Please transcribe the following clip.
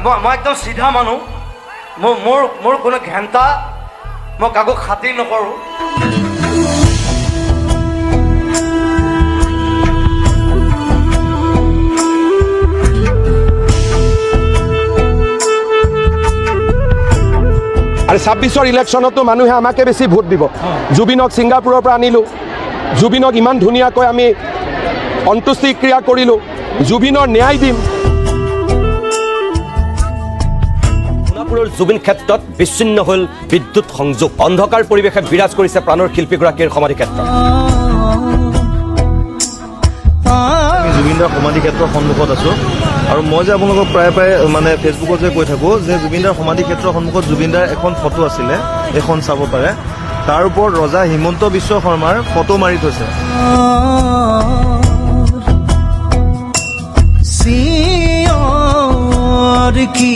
মই একদম চিধা মানুহ মোৰ কোনো ঘেণ্টা মই কাকো খাতিৰ নকৰোঁ আৰু 26ৰ ইলেকশ্যনতো মানুহে আমাকে বেছি ভোট দিব জুবিনক ছিংগাপুৰৰ পৰা আনিলোঁ জুবিনক ইমান ধুনীয়াকৈ আমি অন্ত্যেষ্টিক্ৰিয়া কৰিলোঁ জুবিনৰ ন্যায় দিম সোণাপুৰৰ জুবিন ক্ষেত্ৰত বিচ্ছিন্ন হ'ল বিদ্যুৎ সংযোগ অন্ধকাৰ পৰিৱেশে বিৰাজ কৰিছে প্ৰাণৰ শিল্পীগৰাকীৰ সমাধি ক্ষেত্ৰত জুবিনদাৰ সমাধি ক্ষেত্ৰৰ সন্মুখত আছোঁ আৰু মই যে আপোনালোকক প্ৰায় মানে ফেচবুকত যে কৈ থাকোঁ যে জুবিনদাৰ সমাধি ক্ষেত্ৰৰ সন্মুখত জুবিনদাৰ এখন ফটো আছিলে এখন চাব পাৰে তাৰ ওপৰত ৰজা হিমন্ত বিশ্ব শৰ্মাৰ ফটো মাৰি থৈছে কি